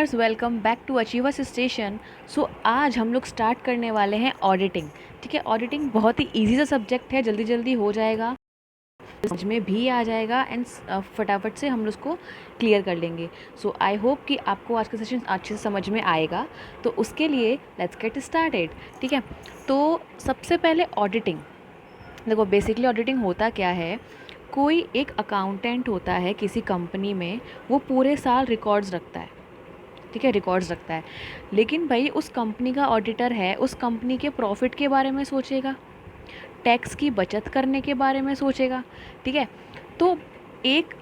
Listeners, welcome back to achievers station. आज हम लोग स्टार्ट करने वाले हैं ऑडिटिंग। ठीक है, ऑडिटिंग बहुत ही इजी सा सब्जेक्ट है, जल्दी जल्दी हो जाएगा, समझ में भी आ जाएगा एंड फटाफट से हम लोग उसको क्लियर कर लेंगे। आई होप कि आपको आज का सेशन अच्छे से समझ में आएगा। तो उसके लिए लेट्स गेट स्टार्टेड। ठीक है, तो सबसे पहले ऑडिटिंग देखो, बेसिकली ऑडिटिंग होता क्या है। कोई एक अकाउंटेंट होता है किसी कंपनी में, वो पूरे साल रिकॉर्ड्स रखता है। ठीक है, रिकॉर्ड्स रखता है, लेकिन भाई उस कंपनी का ऑडिटर है, उस कंपनी के प्रॉफिट के बारे में सोचेगा, टैक्स की बचत करने के बारे में सोचेगा। ठीक है, तो एक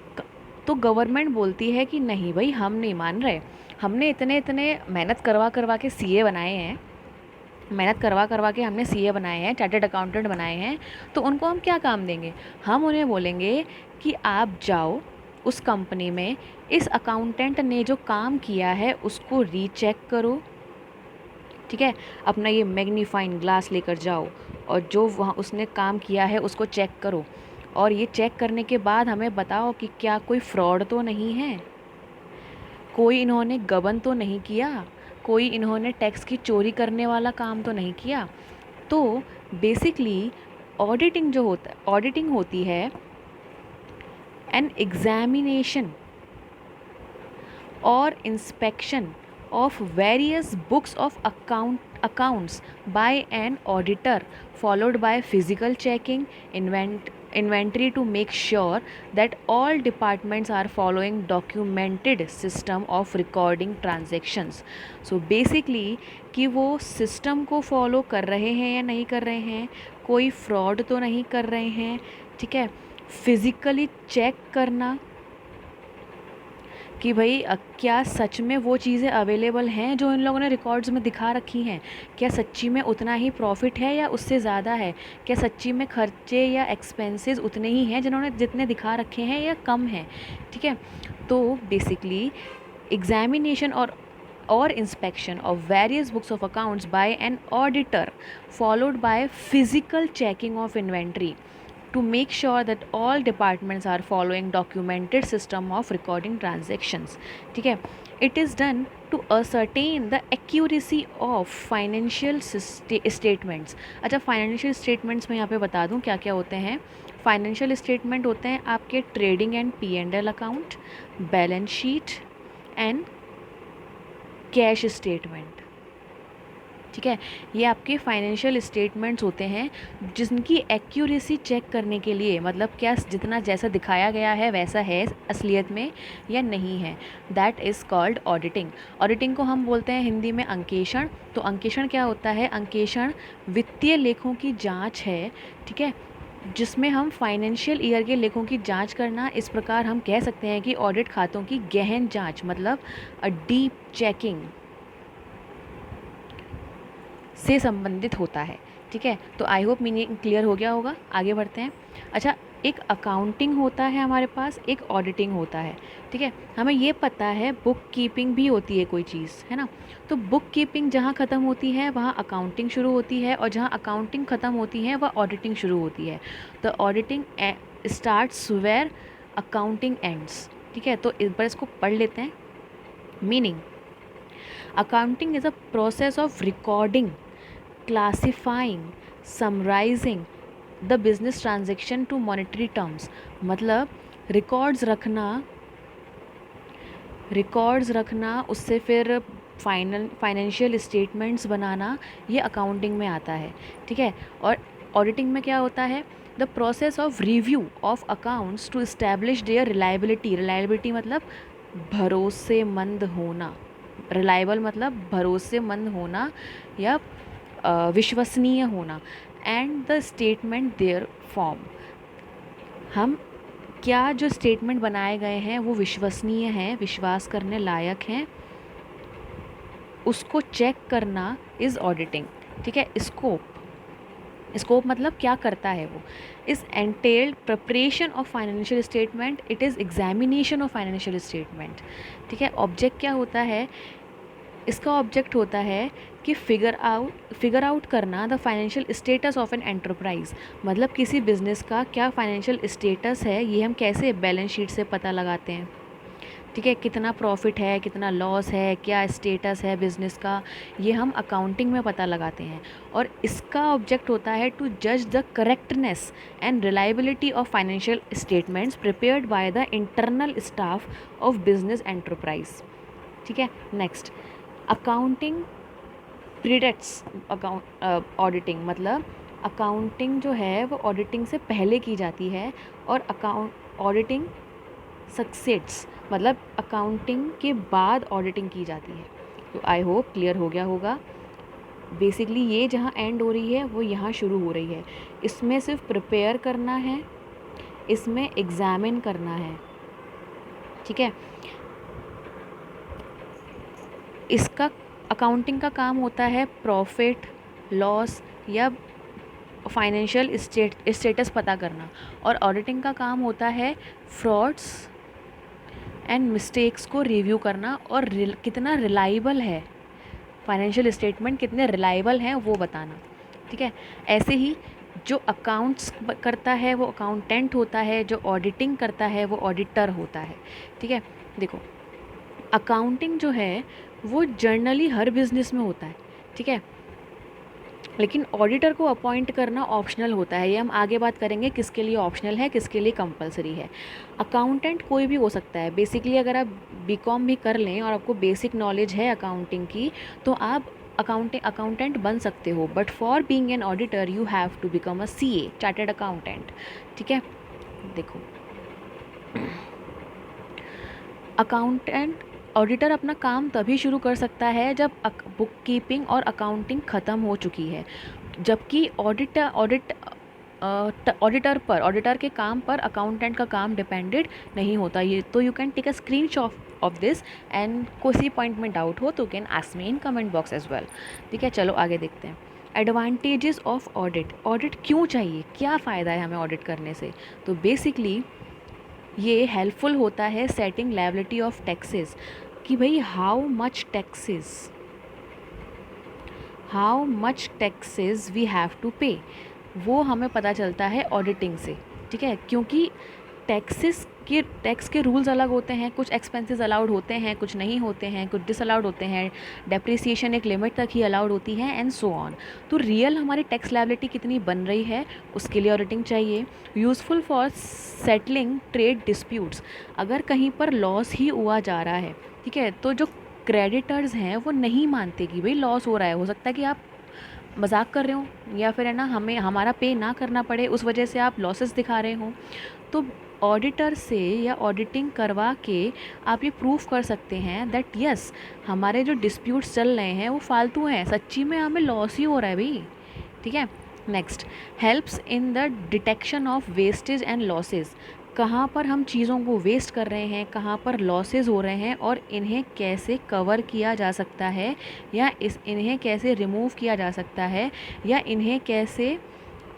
तो गवर्नमेंट बोलती है कि नहीं भाई, हम नहीं मान रहे, हमने इतने इतने मेहनत करवा करवा के सीए बनाए हैं, मेहनत करवा करवा के हमने सीए बनाए हैं, चार्टर्ड अकाउंटेंट बनाए हैं, तो उनको हम क्या काम देंगे। हम उन्हें बोलेंगे कि आप जाओ उस कंपनी में, इस अकाउंटेंट ने जो काम किया है उसको रीचेक करो। ठीक है, अपना ये मैग्नीफाइंग ग्लास लेकर जाओ और जो वहाँ उसने काम किया है उसको चेक करो, और ये चेक करने के बाद हमें बताओ कि क्या कोई फ्रॉड तो नहीं है, कोई इन्होंने गबन तो नहीं किया, कोई इन्होंने टैक्स की चोरी करने वाला काम तो नहीं किया। तो बेसिकली ऑडिटिंग जो होता है, ऑडिटिंग होती है एन एग्जामिनेशन और inspection of various books of accounts by an auditor, followed by physical checking, inventory to make sure that all departments are following documented system of recording transactions. So basically कि वो system को follow कर रहे हैं या नहीं कर रहे हैं, कोई फ्रॉड तो नहीं कर रहे हैं। ठीक है, फिज़िकली चेक करना कि भाई क्या सच में वो चीज़ें अवेलेबल हैं जो इन लोगों ने रिकॉर्ड्स में दिखा रखी हैं, क्या सच्ची में उतना ही प्रॉफिट है या उससे ज़्यादा है, क्या सच्ची में खर्चे या एक्सपेंसेस उतने ही हैं जिन्होंने जितने दिखा रखे हैं या कम हैं। ठीक है, तो बेसिकली एग्जामिनेशन और inspection of various books of accounts by an auditor, followed by physical checking of inventory to make sure that all departments are following documented system of recording transactions. ठीक है, it is done to ascertain the accuracy of financial statements. अच्छा, financial statements मैं यहाँ पे बता दूँ क्या क्या होते हैं। फाइनेंशियल स्टेटमेंट होते हैं आपके trading and P&L account, balance sheet and cash statement. ठीक है, ये आपके फाइनेंशियल स्टेटमेंट्स होते हैं जिनकी एक्यूरेसी चेक करने के लिए, मतलब क्या जितना जैसा दिखाया गया है वैसा है असलियत में या नहीं है, that is called auditing. Auditing को हम बोलते हैं हिंदी में अंकेषण। तो अंकेषण क्या होता है? अंकेषण वित्तीय लेखों की जाँच है। ठीक है, जिसमें हम फाइनेंशियल ईयर के लेखों की जांच करना, इस प्रकार हम कह सकते हैं कि ऑडिट खातों की गहन जांच, मतलब अ डीप चेकिंग से संबंधित होता है। ठीक है, तो आई होप मीनिंग क्लियर हो गया होगा। आगे बढ़ते हैं। अच्छा, एक अकाउंटिंग होता है हमारे पास, एक ऑडिटिंग होता है। ठीक है, हमें ये पता है बुक कीपिंग भी होती है कोई चीज़, है ना। तो बुक कीपिंग जहाँ ख़त्म होती है वहाँ अकाउंटिंग शुरू होती है, और जहाँ अकाउंटिंग ख़त्म होती है वह ऑडिटिंग शुरू होती है। तो auditing starts where accounting ends. ठीक है, तो इस बार इसको पढ़ लेते हैं। Meaning: accounting is a process of recording, classifying, summarising the business transaction to monetary terms. मतलब रिकॉर्ड्स रखना, उससे फिर फाइनेंशियल स्टेटमेंट्स बनाना, ये अकाउंटिंग में आता है। ठीक है, और ऑडिटिंग में क्या होता है? The process of review of accounts to establish their reliability. Reliability मतलब भरोसेमंद होना। रिलायबल मतलब भरोसेमंद होना या विश्वसनीय होना। And the statement there form, हम क्या जो स्टेटमेंट बनाए गए हैं वो विश्वसनीय हैं, विश्वास करने लायक हैं, उसको चेक करना इज़ ऑडिटिंग। ठीक है, स्कोप मतलब क्या करता है वो। Is entailed preparation of financial statement, it is examination of financial statement. ठीक है, ऑब्जेक्ट क्या होता है? इसका ऑब्जेक्ट होता है कि फिगर आउट करना the financial status of an enterprise. मतलब किसी बिजनेस का क्या फाइनेंशियल स्टेटस है, ये हम कैसे बैलेंस शीट से पता लगाते हैं। ठीक है, कितना प्रॉफिट है, कितना लॉस है, क्या स्टेटस है बिजनेस का, ये हम अकाउंटिंग में पता लगाते हैं। और इसका ऑब्जेक्ट होता है टू जज the correctness and reliability of financial statements prepared by the internal staff of business enterprise. ठीक है, नेक्स्ट, अकाउंटिंग प्रीडेट्स अकाउंट ऑडिटिंग, मतलब अकाउंटिंग जो है वो ऑडिटिंग से पहले की जाती है, और अकाउंट ऑडिटिंग सक्सेट्स, मतलब अकाउंटिंग के बाद ऑडिटिंग की जाती है। तो आई होप क्लियर हो गया होगा। बेसिकली ये जहाँ एंड हो रही है वो यहाँ शुरू हो रही है। इसमें सिर्फ प्रिपेयर करना है, इसमें एग्ज़ामिन करना है। ठीक है, इसका अकाउंटिंग का काम होता है प्रॉफिट लॉस या फाइनेंशियल स्टेटस पता करना, और ऑडिटिंग का काम होता है फ्रॉड्स एंड मिस्टेक्स को रिव्यू करना, और कितना रिलायबल है फाइनेंशियल स्टेटमेंट, कितने रिलायबल हैं वो बताना। ठीक है, ऐसे ही जो अकाउंट्स करता है वो अकाउंटेंट होता है, जो ऑडिटिंग करता है वो ऑडिटर होता है। ठीक है, देखो अकाउंटिंग जो है वो जनरली हर बिजनेस में होता है। ठीक है, लेकिन ऑडिटर को अपॉइंट करना ऑप्शनल होता है। ये हम आगे बात करेंगे किसके लिए ऑप्शनल है, किसके लिए कंपलसरी है। अकाउंटेंट कोई भी हो सकता है। बेसिकली अगर आप बीकॉम भी कर लें और आपको बेसिक नॉलेज है अकाउंटिंग की, तो आप अकाउंटेंट बन सकते हो। But for being an auditor you have to become a CA, chartered accountant. ठीक है, देखो अकाउंटेंट ऑडिटर अपना काम तभी शुरू कर सकता है जब बुक कीपिंग और अकाउंटिंग ख़त्म हो चुकी है, जबकि ऑडिटर के काम पर अकाउंटेंट का काम डिपेंडेड नहीं होता। ये तो you can take a screenshot of this, and कोई पॉइंट में डाउट हो तो can ask me in comment box as well. ठीक है, चलो आगे देखते हैं। Advantages of audit. ऑडिट क्यों चाहिए, क्या फ़ायदा है हमें ऑडिट करने से? तो बेसिकली ये हेल्पफुल होता है सेटिंग लायबिलिटी ऑफ टैक्सेस, कि भाई how much taxes we have to pay, वो हमें पता चलता है ऑडिटिंग से। ठीक है, क्योंकि टैक्स के रूल्स अलग होते हैं, कुछ एक्सपेंसेस अलाउड होते हैं, कुछ नहीं होते हैं, कुछ डिसअलाउड होते हैं, डेप्रिसिएशन एक लिमिट तक ही अलाउड होती है, एंड सो ऑन। तो रियल हमारी टैक्स लायबिलिटी कितनी बन रही है, उसके लिए ऑडिटिंग चाहिए। Useful for settling trade disputes, अगर कहीं पर लॉस ही हुआ जा रहा है, ठीक है, तो जो क्रेडिटर्स हैं वो नहीं मानते कि भाई लॉस हो रहा है, हो सकता है कि आप मजाक कर रहे हो, या फिर है ना हमें हमारा पे ना करना पड़े, उस वजह से आप लॉसेस दिखा रहे हो। तो ऑडिटर से या ऑडिटिंग करवा के आप ये प्रूफ कर सकते हैं दैट यस हमारे जो डिस्प्यूट्स चल रहे हैं वो फालतू हैं, सच्ची में हमें लॉस ही हो रहा है भाई। ठीक है, next, helps in the detection of wastage and losses, कहाँ पर हम चीज़ों को वेस्ट कर रहे हैं, कहाँ पर लॉसेस हो रहे हैं, और इन्हें कैसे कवर किया जा सकता है, या इन्हें कैसे रिमूव किया जा सकता है, या इन्हें कैसे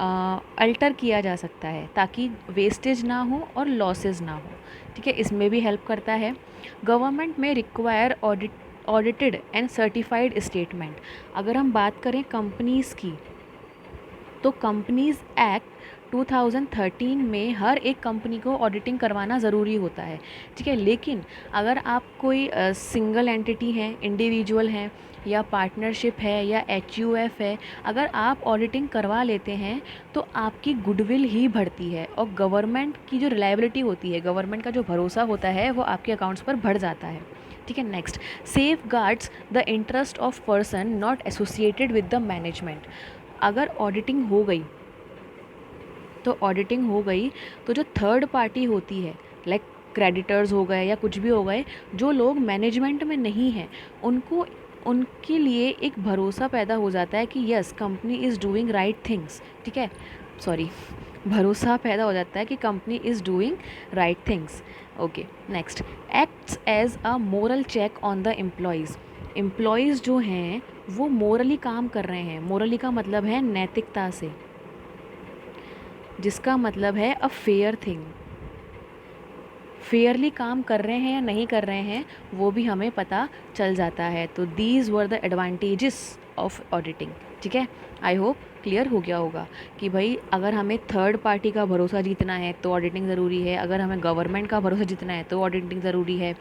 अल्टर किया जा सकता है ताकि वेस्टेज ना हो और लॉसेस ना हो। ठीक है, इसमें भी हेल्प करता है। गवर्नमेंट में require audited and certified statement. अगर हम बात करें कंपनीज़ की, तो कंपनीज़ एक्ट 2013 में हर एक कंपनी को ऑडिटिंग करवाना ज़रूरी होता है। ठीक है, लेकिन अगर आप कोई सिंगल एंटिटी हैं, इंडिविजुअल हैं, या पार्टनरशिप है, या HUF है, अगर आप ऑडिटिंग करवा लेते हैं तो आपकी गुडविल ही बढ़ती है, और गवर्नमेंट की जो रिलायबिलिटी होती है, गवर्नमेंट का जो भरोसा होता है, वो आपके अकाउंट्स पर बढ़ जाता है। ठीक है, next, safe guards the interest of person not associated with the management. अगर ऑडिटिंग हो गई तो जो थर्ड पार्टी होती है, लाइक क्रेडिटर्स हो गए या कुछ भी हो गए, जो लोग मैनेजमेंट में नहीं हैं, उनके लिए एक भरोसा पैदा हो जाता है कि yes company is doing right things. ठीक है, भरोसा पैदा हो जाता है कि company is doing right things. Okay, next, acts as a moral check on the employees जो हैं वो मोरली काम कर रहे हैं। मोरली का मतलब है नैतिकता से, जिसका मतलब है अ फेयर थिंग। फेयरली काम कर रहे हैं या नहीं कर रहे हैं वो भी हमें पता चल जाता है। तो these were the advantages of auditing. ठीक है, आई होप क्लियर हो गया होगा कि भाई अगर हमें थर्ड पार्टी का भरोसा जीतना है तो ऑडिटिंग ज़रूरी है, अगर हमें गवर्नमेंट का भरोसा जीतना है तो ऑडिटिंग ज़रूरी है,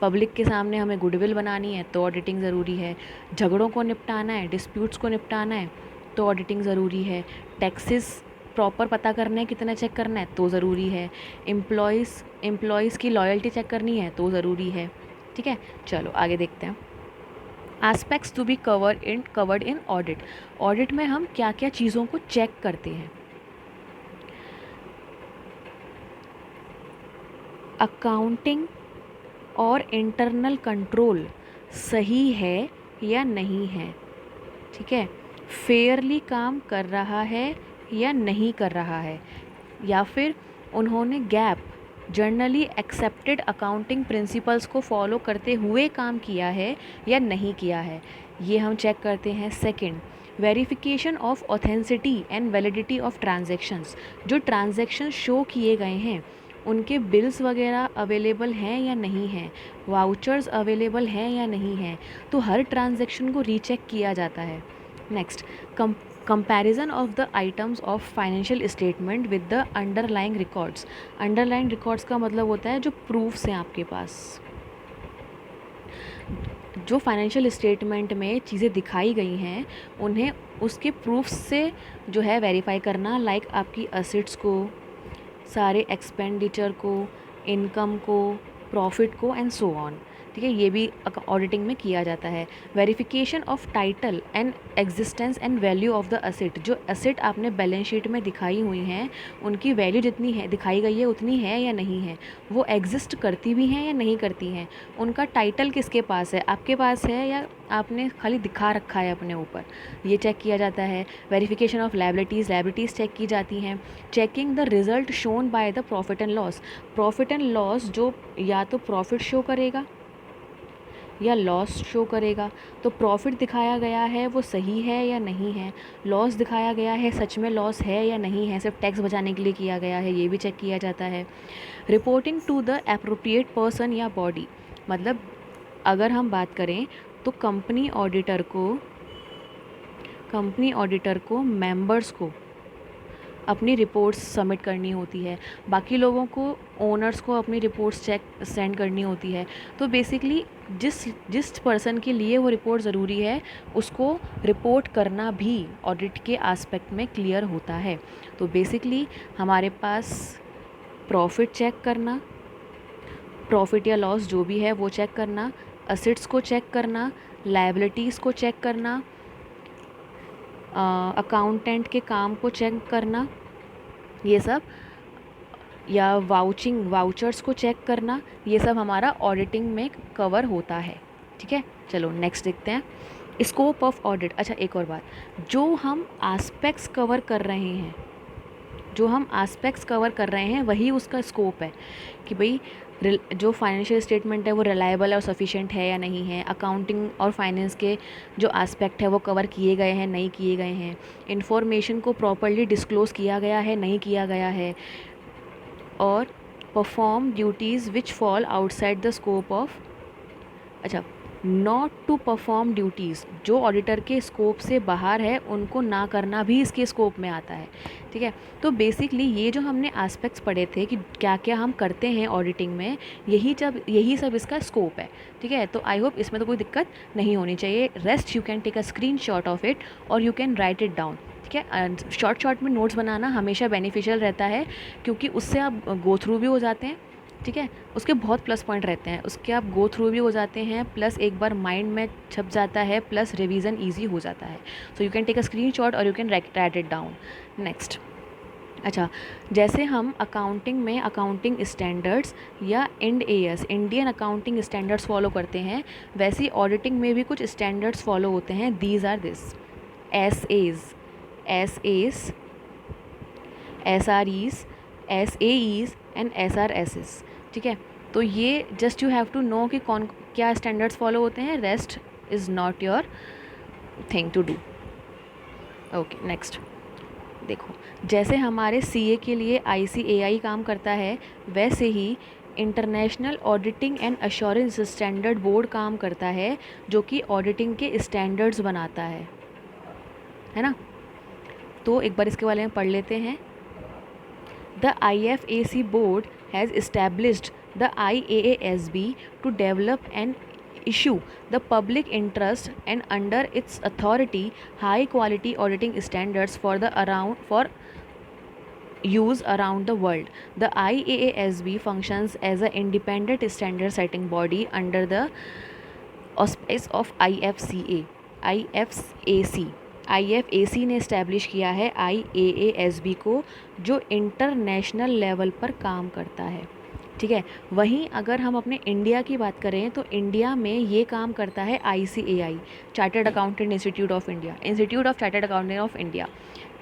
पब्लिक के सामने हमें गुडविल बनानी है तो ऑडिटिंग ज़रूरी है, झगड़ों को निपटाना है, डिस्प्यूट्स को निपटाना है तो ऑडिटिंग ज़रूरी है, टैक्सेस प्रॉपर पता करना है, कितना चेक करना है तो ज़रूरी है, एम्प्लॉयज़ की लॉयल्टी चेक करनी है तो ज़रूरी है। ठीक है, चलो आगे देखते हैं। Aspects to be covered in audit. Audit में हम क्या क्या चीज़ों को चेक करते हैं। अकाउंटिंग और इंटरनल कंट्रोल सही है या नहीं है। ठीक है, फेयरली काम कर रहा है या नहीं कर रहा है, या फिर उन्होंने gap generally accepted accounting principles को फॉलो करते हुए काम किया है या नहीं किया है, ये हम चेक करते हैं। Second, verification of ऑथेंसिटी and validity of transactions. जो ट्रांजैक्शन शो किए गए हैं उनके बिल्स वगैरह अवेलेबल हैं या नहीं हैं, वाउचर्स अवेलेबल हैं या नहीं हैं, तो हर ट्रांजैक्शन को रीचेक किया जाता है। Next, comparison of the items of financial statement with the underlying records. Underlying records का मतलब होता है जो प्रूफ्स हैं आपके पास, जो फाइनेंशियल स्टेटमेंट में चीज़ें दिखाई गई हैं उन्हें उसके प्रूफ्स से जो है वेरीफाई करना, लाइक आपकी असेट्स को, सारे एक्सपेंडिचर को, इनकम को, प्रॉफिट को एंड सो ऑन। ठीक है, ये भी ऑडिटिंग में किया जाता है। Verification of title and existence and value of the asset. जो असेट आपने बैलेंस शीट में दिखाई हुई हैं उनकी वैल्यू जितनी है दिखाई गई है उतनी है या नहीं है, वो एग्जिस्ट करती भी हैं या नहीं करती हैं, उनका टाइटल किसके पास है, आपके पास है या आपने खाली दिखा रखा है अपने ऊपर, ये चेक किया जाता है। वेरिफिकेशन ऑफ लाइबिलिटीज़ चेक की जाती हैं। Checking the result shown by the profit and loss. Profit and loss जो या तो प्रॉफिट शो करेगा या लॉस शो करेगा, तो प्रॉफिट दिखाया गया है वो सही है या नहीं है, लॉस दिखाया गया है सच में लॉस है या नहीं है, सिर्फ टैक्स बचाने के लिए किया गया है, ये भी चेक किया जाता है। Reporting to the appropriate person या बॉडी। मतलब अगर हम बात करें तो कंपनी ऑडिटर को मेंबर्स को अपनी रिपोर्ट्स सबमिट करनी होती है, बाकी लोगों को, ओनर्स को अपनी रिपोर्ट्स सेंड करनी होती है। तो बेसिकली जिस पर्सन के लिए वो रिपोर्ट ज़रूरी है उसको रिपोर्ट करना भी ऑडिट के आस्पेक्ट में क्लियर होता है। तो बेसिकली हमारे पास प्रॉफिट चेक करना, प्रॉफिट या लॉस जो भी है वो चेक करना, असेट्स को चेक करना, लायबिलिटीज़ को चेक करना, अकाउंटेंट के काम को चेक करना, ये सब, या वाउचर्स को चेक करना, ये सब हमारा ऑडिटिंग में कवर होता है। ठीक है, चलो नेक्स्ट देखते हैं स्कोप ऑफ ऑडिट। अच्छा, एक और बात, जो हम एस्पेक्ट्स कवर कर रहे हैं वही उसका स्कोप है कि भाई जो फाइनेंशियल स्टेटमेंट है वो रिलायबल और सफिशिएंट है या नहीं है, अकाउंटिंग और फाइनेंस के जो एस्पेक्ट है वो कवर किए गए हैं नहीं किए गए हैं, इन्फॉर्मेशन को प्रॉपर्ली डिस्क्लोज़ किया गया है नहीं किया गया है, और perform duties which fall outside the scope of, अच्छा, नॉट टू परफॉर्म ड्यूटीज़, जो ऑडिटर के स्कोप से बाहर है उनको ना करना भी इसके स्कोप में आता है। ठीक है, तो बेसिकली ये जो हमने एस्पेक्ट्स पढ़े थे कि क्या क्या हम करते हैं ऑडिटिंग में, यही सब इसका स्कोप है। ठीक है, तो आई होप इसमें तो कोई दिक्कत नहीं होनी चाहिए। Rest you can take a screenshot of it और you can write it down. ठीक है, शॉर्ट में नोट्स बनाना हमेशा बेनिफिशियल रहता है क्योंकि उससे आप गो थ्रू भी हो जाते हैं। ठीक है, उसके बहुत प्लस पॉइंट रहते हैं, उसके आप गो थ्रू भी हो जाते हैं, प्लस एक बार माइंड में छप जाता है, प्लस रिवीजन इजी हो जाता है। So you can take a screenshot और you can write it down. Next, अच्छा, जैसे हम अकाउंटिंग में अकाउंटिंग स्टैंडर्ड्स या इंडियन अकाउंटिंग स्टैंडर्ड्स फॉलो करते हैं, वैसे ही ऑडिटिंग में भी कुछ स्टैंडर्ड्स फॉलो होते हैं। These are this: S SREs, SAEs and SRSs। ठीक है, तो ये just you have to know कि कौन क्या स्टैंडर्ड्स फॉलो होते हैं, rest is not your thing to do. Okay, next देखो, जैसे हमारे CA के लिए ICAI काम करता है, वैसे ही international auditing and assurance standard board काम करता है, जो कि ऑडिटिंग के स्टैंडर्ड्स बनाता है ना। तो एक बार इसके बारे में पढ़ लेते हैं। The IFAC board has established the IAASB to develop and issue the public interest and under its authority high quality auditing standards for use around the world. The IAASB functions as an independent standard setting body under the auspice of IFAC ने establish किया है IAASB को, जो international level पर काम करता है। ठीक है, वहीं अगर हम अपने इंडिया की बात करें तो इंडिया में ये काम करता है ICAI, chartered accountant institute of India, institute of chartered accountant of India.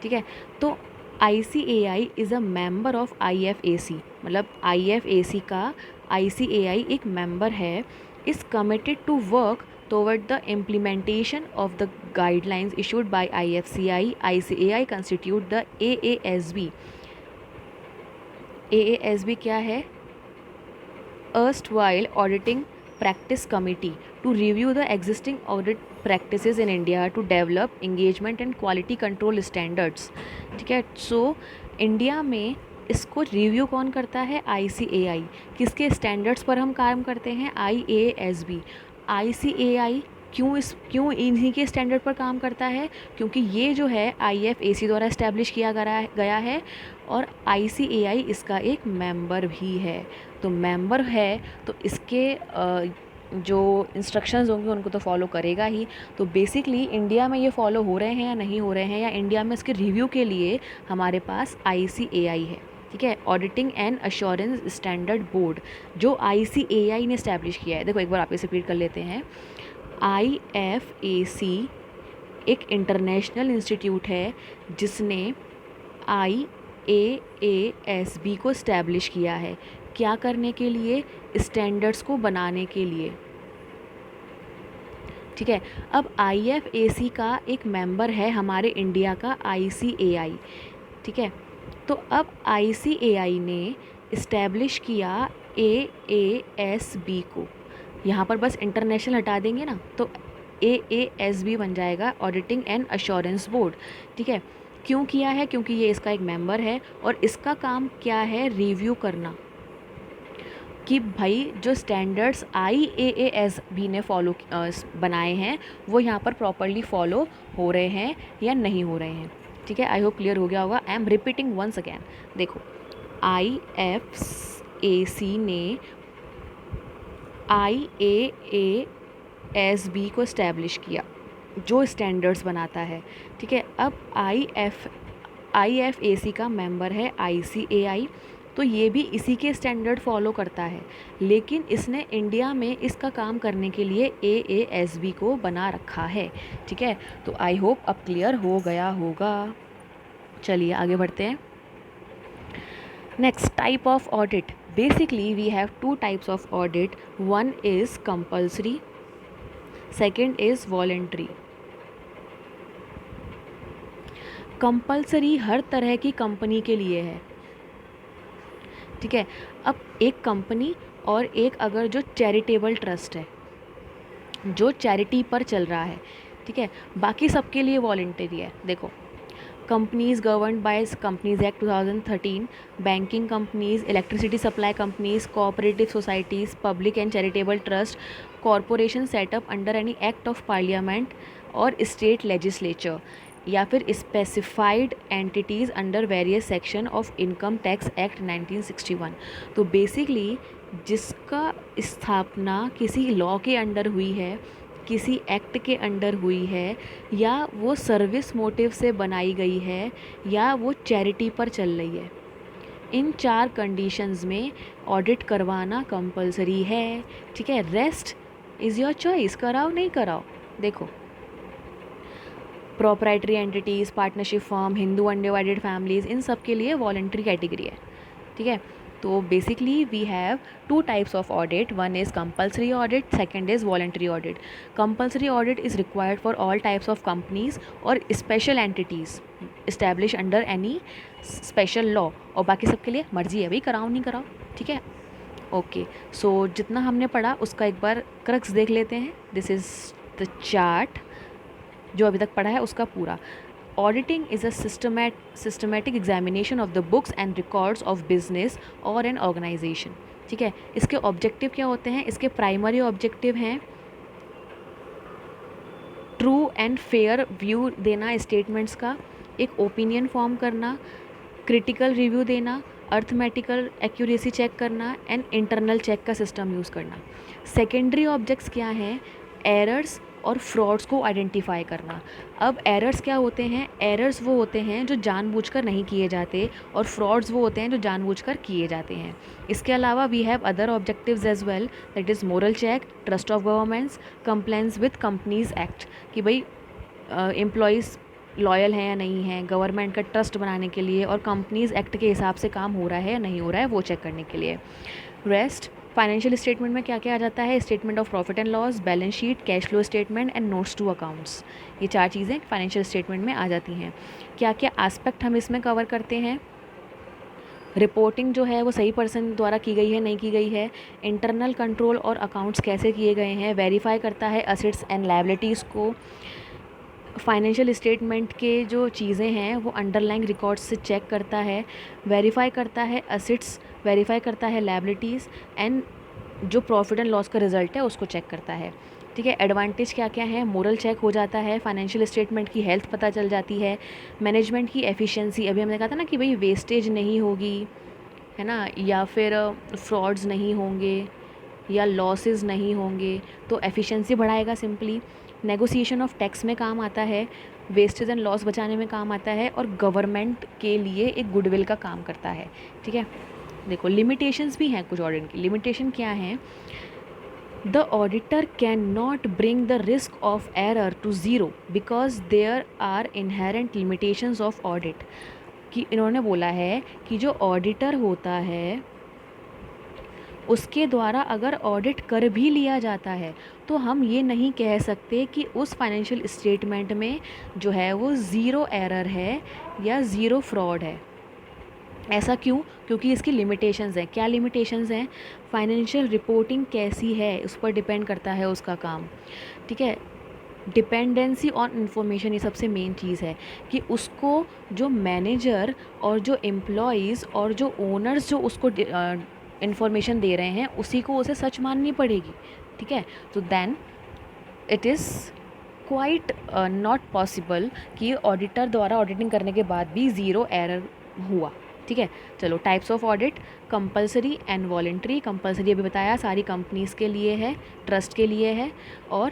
ठीक है, तो ICAI is a member of IFAC, मतलब IFAC का ICAI एक मेंबर है, is committed to work toward the implementation of the guidelines issued by IFCI. ICAI constitute the AASB. AASB क्या है? Erstwhile Auditing Practice Committee to review the existing audit practices in India to develop engagement and quality control standards. ठीक है, so India में इसको review कौन करता है? ICAI। किसके स्टैंडर्ड्स पर हम काम करते हैं? IASB। ICAI क्यों इन्हीं के स्टैंडर्ड पर काम करता है? क्योंकि ये जो है IFAC द्वारा इस्टेब्लिश किया गया है और ICAI इसका एक मेंबर भी है। तो मेंबर है तो इसके जो इंस्ट्रक्शंस होंगे उनको तो फॉलो करेगा ही। तो बेसिकली इंडिया में ये फॉलो हो रहे हैं या नहीं हो रहे हैं, या इंडिया में इसके रिव्यू के लिए हमारे पास ICAI है। ठीक है, auditing and assurance standard board, जो ICAI ने इस्टेब्लिश किया है। देखो एक बार आप इसे रिपीट कर लेते हैं। IFAC एक इंटरनेशनल इंस्टीट्यूट है जिसने IAASB को इस्टेब्लिश किया है। क्या करने के लिए? स्टैंडर्ड्स को बनाने के लिए। ठीक है, अब IFAC का एक मेंबर है हमारे इंडिया का ICAI। ठीक है, तो अब ICAI ने इस्टेब्लिश किया AASB को, यहाँ पर बस इंटरनेशनल हटा देंगे ना तो AASB बन जाएगा, ऑडिटिंग एंड अश्योरेंस बोर्ड। ठीक है, क्यों किया है? क्योंकि ये इसका एक मेंबर है और इसका काम क्या है? रिव्यू करना कि भाई जो स्टैंडर्ड्स IAASB ने फॉलो बनाए हैं वो यहाँ पर प्रॉपरली फॉलो हो रहे हैं या नहीं हो रहे हैं। ठीक है, आई होप क्लियर हो गया होगा। I am repeating once again. देखो, IFAC ने IAASB को इस्टेब्लिश किया जो स्टैंडर्ड्स बनाता है। ठीक है, अब IFAC का मेंबर है ICAI, तो ये भी इसी के स्टैंडर्ड फॉलो करता है, लेकिन इसने इंडिया में इसका काम करने के लिए AASB को बना रखा है। ठीक है, तो आई होप अब क्लियर हो गया होगा। चलिए आगे बढ़ते हैं। Next, type of audit. Basically we have two types of audit. One is compulsory, second is voluntary. Compulsory हर तरह की कंपनी के लिए है। ठीक है, अब एक कंपनी और एक अगर जो चैरिटेबल ट्रस्ट है जो चैरिटी पर चल रहा है, ठीक है, बाकी सबके लिए वॉलंटरी है। देखो, companies governed by companies act 2013, banking companies, electricity supply companies, cooperative societies, public and charitable trust, corporation setup under any act of parliament और स्टेट लेजिस्लेचर, या फिर specified entities under various section of income tax act 1961। तो basically जिसका स्थापना किसी law के under हुई है, किसी एक्ट के अंडर हुई है, या वो सर्विस मोटिव से बनाई गई है, या वो चैरिटी पर चल रही है, इन चार कंडीशंस में ऑडिट करवाना कंपलसरी है। ठीक है, रेस्ट इज़ योर चॉइस, कराओ नहीं कराओ। देखो, proprietary entities, partnership firm, Hindu undivided families, इन सब के लिए वॉलंटरी कैटेगरी है। ठीक है, तो basically we have two types of audit. One is compulsory audit, second is voluntary audit. Compulsory audit is required for all types of companies और special entities establish under any special law, और बाकी सबके लिए मर्जी है भाई, कराओ नहीं कराओ। ठीक है, ओके, सो जितना हमने पढ़ा उसका एक बार क्रक्स देख लेते हैं. दिस इज़ द चार्ट जो अभी तक पढ़ा है उसका पूरा. Auditing is a systematic examination of the books and records of business और एन ऑर्गेनाइजेशन. ठीक है, इसके ऑब्जेक्टिव क्या होते हैं? इसके प्राइमरी ऑब्जेक्टिव हैं ट्रू एंड फेयर व्यू देना स्टेटमेंट्स का, एक ओपिनियन फॉर्म करना, क्रिटिकल रिव्यू देना, अर्थमेटिकल एक्यूरेसी चेक करना एंड इंटरनल चेक का सिस्टम यूज़ करना. सेकेंडरी ऑब्जेक्ट्स क्या हैं? एरर्स और फ्रॉड्स को आइडेंटिफाई करना. अब एरर्स क्या होते हैं? एरर्स वो होते हैं जो जानबूझकर नहीं किए जाते और फ्रॉड्स वो होते हैं जो जानबूझकर किए जाते हैं. इसके अलावा we have other objectives as well, that is moral check, trust of governments, compliance with companies act, कि भाई एम्प्लॉयज़ लॉयल हैं या नहीं हैं, गवर्नमेंट का ट्रस्ट बनाने के लिए, और कंपनीज एक्ट के हिसाब से काम हो रहा है या नहीं हो रहा है वो चेक करने के लिए. रेस्ट फाइनेंशियल स्टेटमेंट में क्या क्या आ जाता है? Statement of profit and loss, balance sheet, cash flow statement and notes to accounts. ये 4 चीज़ें फाइनेंशियल स्टेटमेंट में आ जाती हैं. क्या क्या एस्पेक्ट हम इसमें कवर करते हैं? रिपोर्टिंग जो है वो सही पर्सन द्वारा की गई है नहीं की गई है, इंटरनल कंट्रोल और अकाउंट्स कैसे किए गए हैं, वेरीफाई करता है असेट्स एंड लायबिलिटीज़ को, फाइनेंशियल स्टेटमेंट के जो चीज़ें हैं वो अंडरलाइंग रिकॉर्ड्स से चेक करता है, वेरीफाई करता है असेट्स, वेरीफाई करता है लायबिलिटीज़ एंड जो प्रॉफिट एंड लॉस का रिजल्ट है उसको चेक करता है. ठीक है, एडवांटेज क्या क्या है? मोरल चेक हो जाता है, फाइनेंशियल स्टेटमेंट की हेल्थ पता चल जाती है, मैनेजमेंट की एफिशिएंसी, अभी हमने कहा था ना कि भाई वेस्टेज नहीं होगी, है ना, या फिर फ्रॉड्स नहीं होंगे या लॉसेस नहीं होंगे, तो एफिशिएंसी बढ़ाएगा सिंपली. नेगोशिएशन ऑफ टैक्स में काम आता है, वेस्टेज एंड लॉस बचाने में काम आता है, और गवर्नमेंट के लिए एक गुडविल का काम करता है. ठीक है, देखो लिमिटेशंस भी हैं कुछ ऑडिट की. लिमिटेशन क्या है? The auditor can not bring the risk of error to zero because there are inherent limitations of audit. कि इन्होंने बोला है कि जो ऑडिटर होता है उसके द्वारा अगर ऑडिट कर भी लिया जाता है तो हम ये नहीं कह सकते कि उस फाइनेंशियल स्टेटमेंट में जो है वो ज़ीरो एरर है या ज़ीरो फ्रॉड है. ऐसा क्यों? क्योंकि इसकी लिमिटेशंस हैं. क्या लिमिटेशंस हैं? फाइनेंशियल रिपोर्टिंग कैसी है उस पर डिपेंड करता है उसका काम. ठीक है, डिपेंडेंसी ऑन इन्फॉर्मेशन ये सबसे मेन चीज़ है कि उसको जो मैनेजर और जो एम्प्लॉयज़ और जो ओनर्स जो उसको इन्फॉर्मेशन दे रहे हैं उसी को उसे सच माननी पड़ेगी. ठीक है, तो then it is quite not possible कि ऑडिटर द्वारा ऑडिटिंग करने के बाद भी ज़ीरो एरर हुआ. ठीक है, चलो types of audit, compulsory and voluntary. Compulsory अभी बताया सारी कंपनीज़ के लिए है, ट्रस्ट के लिए है, और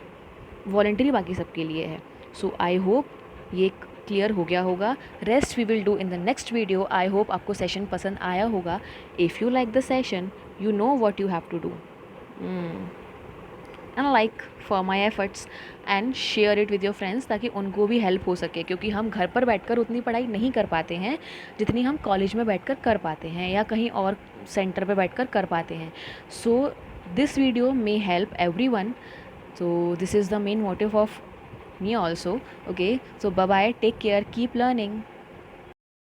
वॉलेंट्री बाकी सबके लिए है. सो आई होप ये क्लियर हो गया होगा. Rest we will do in the next video. I hope आपको सेशन पसंद आया होगा. If you like the session you know what you have to do, and like for my efforts and share it with your friends ताकि उनको भी help हो सके, क्योंकि हम घर पर बैठकर उतनी पढ़ाई नहीं कर पाते हैं जितनी हम कॉलेज में बैठकर कर पाते हैं या कहीं और सेंटर पे बैठकर कर पाते हैं. So this video may help every one. So this is the main motive of me also. Okay, so bye bye, take care, keep learning.